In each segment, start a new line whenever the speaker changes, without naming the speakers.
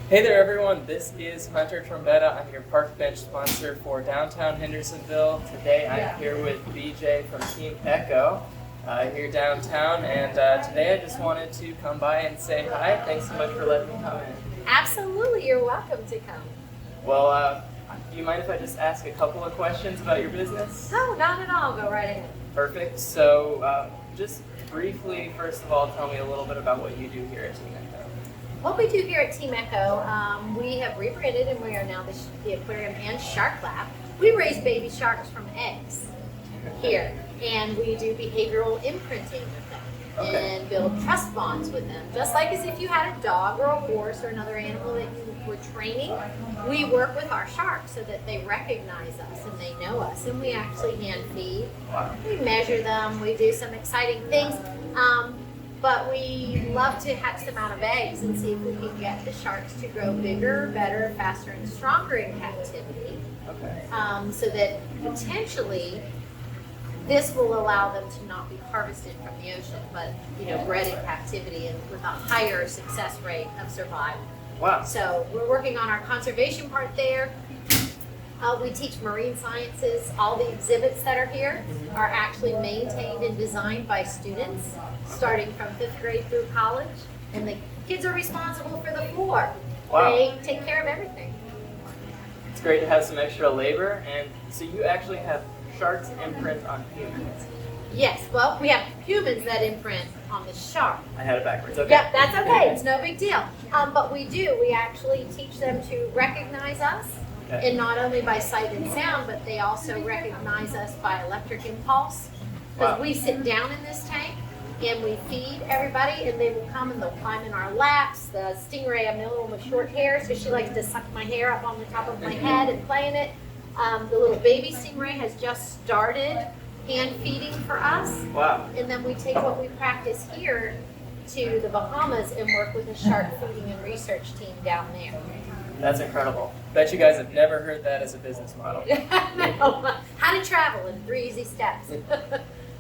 Hey there everyone, this is Hunter Trombetta. I'm your park bench sponsor for downtown Hendersonville. Today I'm here with BJ from Team Ecco here downtown, and today I just wanted to come by and say hi. Thanks so much for letting me come in.
Absolutely, you're welcome to come.
Well, do you mind if I just ask a couple of questions about your business?
No, not at all. Go right ahead.
Perfect. So just briefly, first of all, tell me a little bit about what you do here at Team Ecco.
What we do here at Team Ecco, we have rebranded and we are now the aquarium and shark lab. We raise baby sharks from eggs here, and we do behavioral imprinting with them and build trust bonds with them. Just like as if you had a dog or a horse or another animal that you were training, we work with our sharks so that they recognize us and they know us, and we actually hand feed.
Wow.
We measure them, we do some exciting things. But we love to hatch them out of eggs and see if we can get the sharks to grow bigger, better, faster, and stronger in captivity.
Okay.
So that potentially this will allow them to not be harvested from the ocean, but bred in captivity and with a higher success rate of survival.
Wow.
So we're working on our conservation part there. We teach marine sciences. All the exhibits that are here are actually maintained and designed by students, starting from 5th grade through college. And the kids are responsible for the floor.
Wow.
They take care of everything.
It's great to have some extra labor, and so you actually have sharks imprint on humans.
Yes, well, we have humans that imprint on the shark.
I had it backwards. Okay.
Yep, that's okay. It's no big deal. But we actually teach them to recognize us.
Okay.
And not only by sight and sound, but they also recognize us by electric impulse. Because we sit down in this tank and we feed everybody, and they will come and they'll climb in our laps. The stingray, I'm the little one with short hair, so she likes to suck my hair up on the top of my head and play in it. The little baby stingray has just started hand feeding for us.
Wow.
And then we take what we practice here to the Bahamas and work with a shark feeding and research team down there.
That's incredible. Bet you guys have never heard that as a business model.
No. How to travel in 3 easy steps.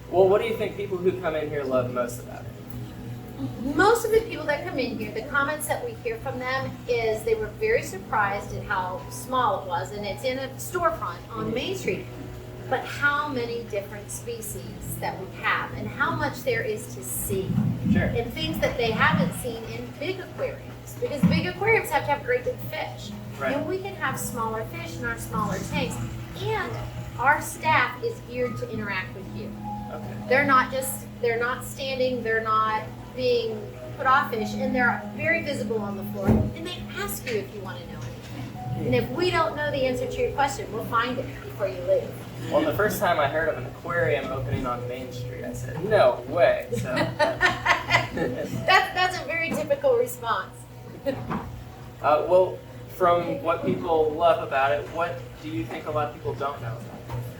Well, what do you think people who come in here love most about it?
Most of the people that come in here, the comments that we hear from them is they were very surprised at how small it was, and it's in a storefront on Main Street, but how many different species that we have and how much there is to see.
Sure.
And things that they haven't seen in big aquariums, because big aquariums have to have great big fish.
Right.
And we can have smaller fish in our smaller tanks, and our staff is geared to interact with you.
Okay.
They're not standing, they're not being put off fish, and they're very visible on the floor, and they ask you if you want to know anything. And if we don't know the answer to your question, we'll find it before you leave.
Well, the first time I heard of an aquarium opening on Main Street, I said, no way. So,
That's a very typical response.
well, from what people love about it, what do you think a lot of people don't know about it?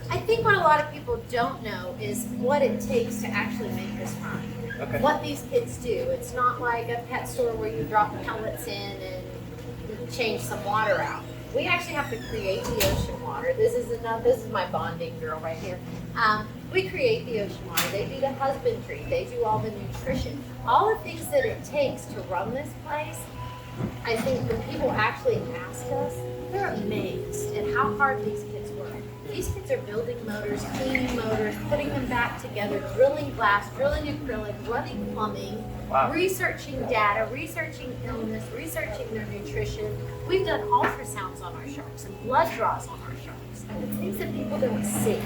I think what a lot of people don't know is what it takes to actually make this run.
Okay.
What these kids do. It's not like a pet store where you drop pellets in and change some water out. We actually have to create the ocean water. This is my bonding girl right here. We create the ocean water. They do the husbandry. They do all the nutrition. All the things that it takes to run this place. I think when people actually ask us, they're amazed at how hard these kids work. These kids are building motors, cleaning motors, putting them back together, drilling glass, drilling acrylic, running plumbing, researching data, researching illness, researching their nutrition. We've done ultrasounds on our sharks and blood draws on our sharks. Things that people don't see.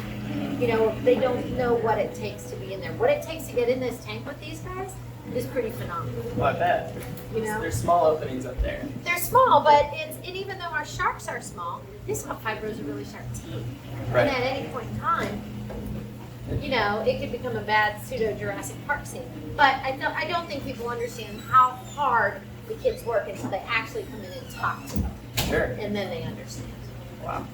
They don't know what it takes to be in there. What it takes to get in this tank with these guys is pretty phenomenal.
Well, I bet. There's small openings up there.
They're small, but and even though our sharks are small, they still have 5 rows of really sharp teeth.
Right.
And at any point in time, it could become a bad pseudo-Jurassic Park scene. But I don't think people understand how hard the kids work until they actually come in and talk to them.
Sure.
And then they understand.
Wow.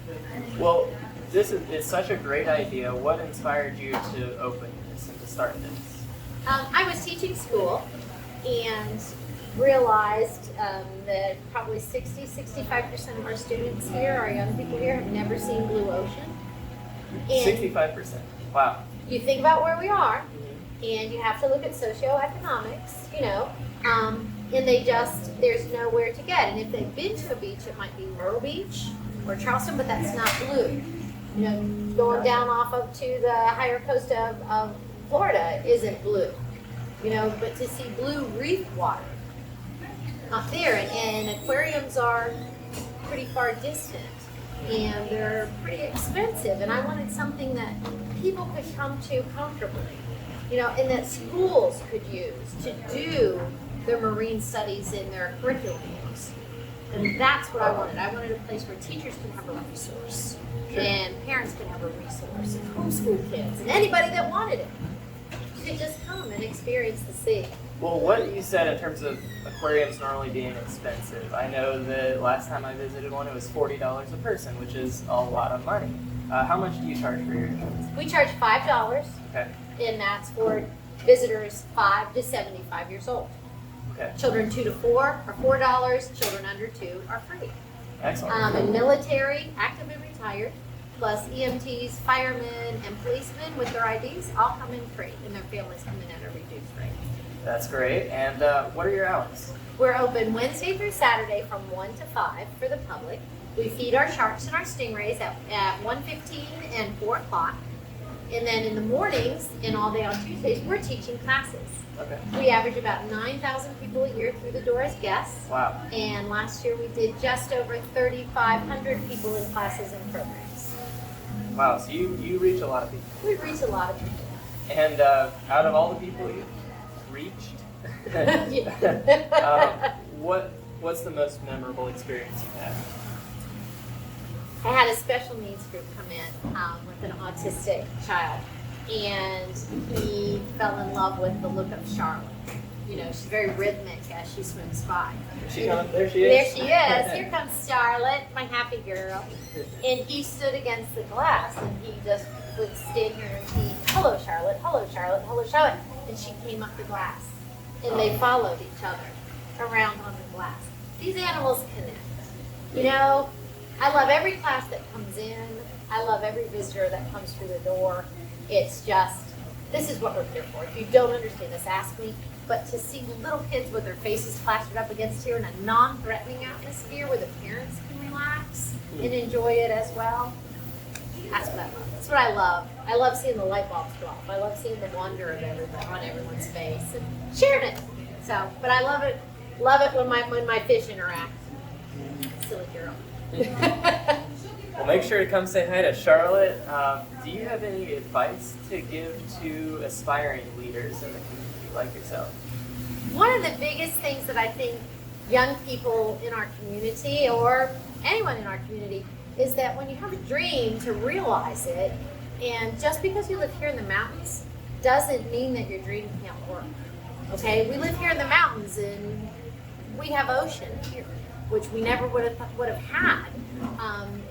Well, it's such a great idea. What inspired you to open this and to start this?
I was teaching school and realized that probably 60-65% of our students here, our young people here, have never seen blue ocean. And
65%. Wow.
you think about where we are, and you have to look at socioeconomics, and there's nowhere to get. And if they've been to a beach, it might be Myrtle Beach or Charleston, but that's not blue. Going down off up to the higher coast of Florida isn't blue, but to see blue reef water up there, and aquariums are pretty far distant, and they're pretty expensive, and I wanted something that people could come to comfortably, and that schools could use to do their marine studies in their curriculums. And that's what I wanted. I wanted a place where teachers can have a resource, and parents can have a resource, and homeschool kids, and anybody that wanted it could just come and experience the sea.
Well, what you said in terms of aquariums normally being expensive, I know that last time I visited one, it was $40 a person, which is a lot of money. How much do you charge for your entrance?
We charge $5,
Okay.
and that's for visitors 5 to 75 years old.
Okay.
Children 2 to 4 are $4. Children under 2 are free.
Excellent.
And military, active and retired, plus EMTs, firemen, and policemen with their IDs all come in free, and their families come in at a reduced rate.
That's great. And what are your hours?
We're open Wednesday through Saturday from 1 to 5 for the public. We feed our sharks and our stingrays at 1:15 and 4 o'clock. And then in the mornings and all day on Tuesdays, we're teaching classes.
Okay.
We average about 9,000 people a year through the door as guests.
Wow.
And last year we did just over 3,500 people in classes and programs.
Wow, so you reach a lot of people.
We reach a lot of people.
And out of all the people you reached, what's the most memorable experience you've had?
I had a special needs group come in with an autistic child, and he fell in love with the look of Charlotte. She's very rhythmic as she swims by.
There she is.
There she is. Here comes Charlotte, my happy girl. And he stood against the glass, and he just would stand here and he, hello Charlotte, hello Charlotte, hello Charlotte. And she came up the glass, and they followed each other around on the glass. These animals connect. I love every class that comes in. I love every visitor that comes through the door. It's just, this is what we're here for. If you don't understand this, ask me. But to see little kids with their faces plastered up against here in a non-threatening atmosphere where the parents can relax and enjoy it as well, that's what I love. That's what I love. I love seeing the light bulbs go off. I love seeing the wonder of everybody on everyone's face and sharing it. So, but I love it when my fish interact. Silly girl.
Well, make sure to come say hi to Charlotte. Do you have any advice to give to aspiring leaders in the community like yourself?
One of the biggest things that I think young people in our community or anyone in our community is that when you have a dream, to realize it, and just because you live here in the mountains doesn't mean that your dream can't work. Okay, we live here in the mountains and we have ocean here, which we never would have had.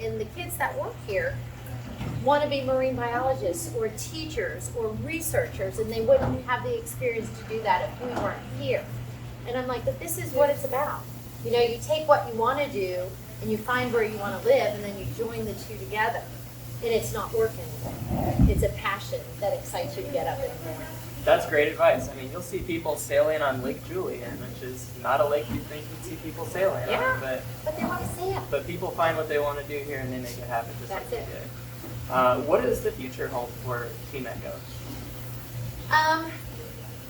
And the kids that work here want to be marine biologists or teachers or researchers, and they wouldn't have the experience to do that if we weren't here. And I'm like, but this is what it's about. You take what you want to do and you find where you want to live, and then you join the two together. And it's not work anymore. It's a passion that excites you to get up in the morning.
That's great advice. I mean, you'll see people sailing on Lake Julian, which is not a lake you think you'd see people sailing on, but
they want to see it.
But people find what they want to do here and they make it happen just
That's
like
it.
you did. What does the future hold for Team Ecco?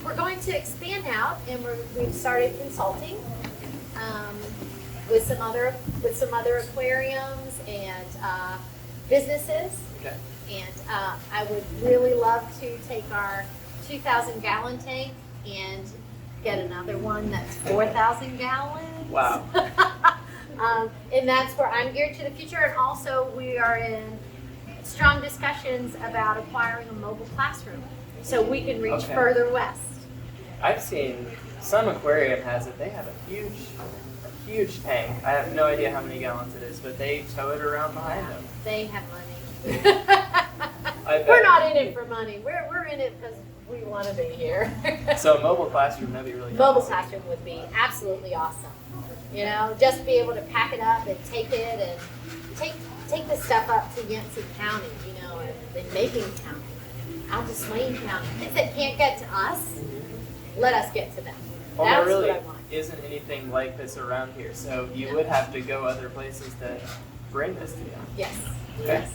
We're going to expand out, and we've started consulting with some other aquariums and businesses.
Okay.
And I would really love to take our 2,000-gallon tank and get another one that's 4,000 gallons.
Wow.
And that's where I'm geared to the future. And also we are in strong discussions about acquiring a mobile classroom so we can reach further west.
I've seen some aquarium has it. They have a huge tank. I have no idea how many gallons it is, but they tow it around behind them.
They have money.
We're
We're not in it for money. We're in it because we want to be here.
So a mobile classroom, that'd be really nice.
Mobile classroom would be absolutely awesome. Just be able to pack it up and take it and take the stuff up to Yancey County, and Macon County, out to Swain County. Things that can't get to us, let us get to them.
Well,
That's
there really
what I want.
isn't anything like this around here, so you would have to go other places to bring this to you.
Yes.
Okay.
Yes.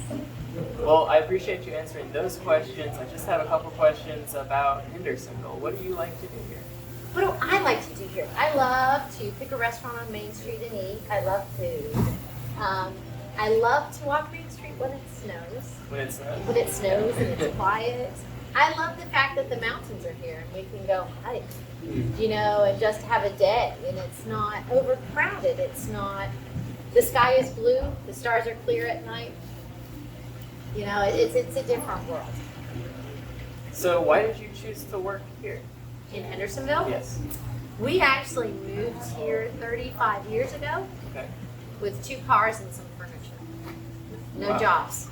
Well, I appreciate you answering those questions. I just have a couple questions about Hendersonville. What do you like to do here?
What do I like to do here? I love to pick a restaurant on Main Street and eat. I love food. I love to walk Main Street when it snows.
When it snows?
When it snows and it's quiet. I love the fact that the mountains are here and we can go hike, you know, and just have a day. And it's not overcrowded. It's not, the sky is blue, the stars are clear at night. You know, it's a different world.
So why did you choose to work here?
In Hendersonville?
Yes.
We actually moved here 35 years ago
Okay.
with 2 cars and some furniture. No
Wow.
jobs.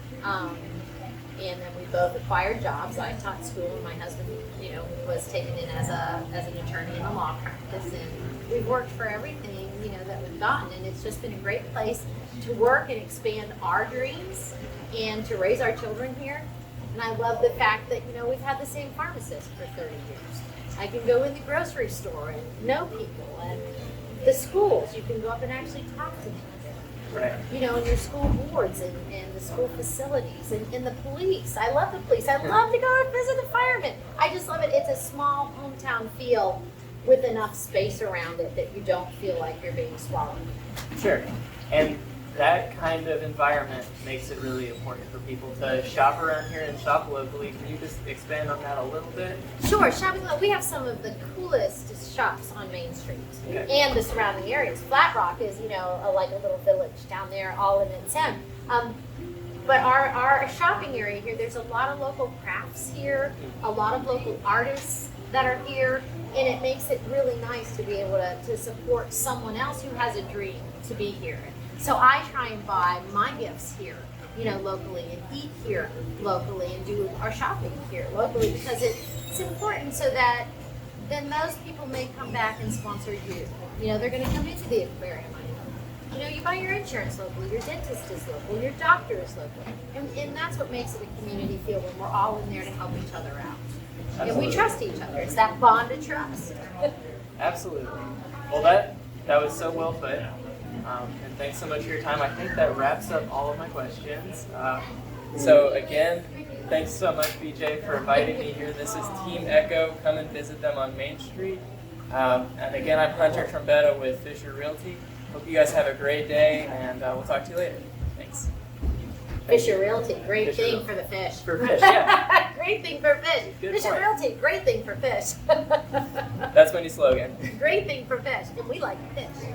And then we both acquired jobs. I taught school and my husband, you know, was taken in as an attorney in a law practice. And we've worked for everything, you know, that we've gotten. And it's just been a great place to work and expand our dreams and to raise our children here. And I love the fact that, you know, we've had the same pharmacist for 30 years. I can go in the grocery store and know people, and the schools, you can go up and actually talk to people.
Right.
You know, and your school boards and the school facilities and the police. I love the police. I love to go and visit the firemen. I just love it. It's a small hometown feel with enough space around it that you don't feel like you're being swallowed.
Sure. And that kind of environment makes it really important for people to shop around here and shop locally. Can you just expand on that a little bit?
Sure, shopping. We have some of the coolest shops on Main Street
Okay.
and the surrounding areas. Flat Rock is, you know, like a little village down there, all in its own. But our shopping area here, there's a lot of local crafts here, a lot of local artists that are here, and it makes it really nice to be able to support someone else who has a dream to be here. So I try and buy my gifts here, you know, locally, and eat here locally, and do our shopping here locally, because it's important so that then those people may come back and sponsor you. You know, they're going to come into the aquarium. You know, you buy your insurance locally, your dentist is local, your doctor is local. And that's what makes it a community feel when we're all in there to help each other out.
Absolutely.
And we trust each other. It's that bond of trust.
Absolutely. Well, that was so well put. And thanks so much for your time. I think that wraps up all of my questions. So again, thanks so much, BJ, for inviting me here. This is Team Ecco. Come and visit them on Main Street. And again, I'm Hunter Trombetta with Fisher Realty. Hope you guys have a great day, and we'll talk to you later. Thanks.
Fisher Realty, great
Fisher
thing
Realty.
for the fish.
For fish, yeah.
Great thing for fish.
Good
Fisher
point.
Realty, great thing for fish.
That's my new slogan.
Great thing for fish, and we like fish.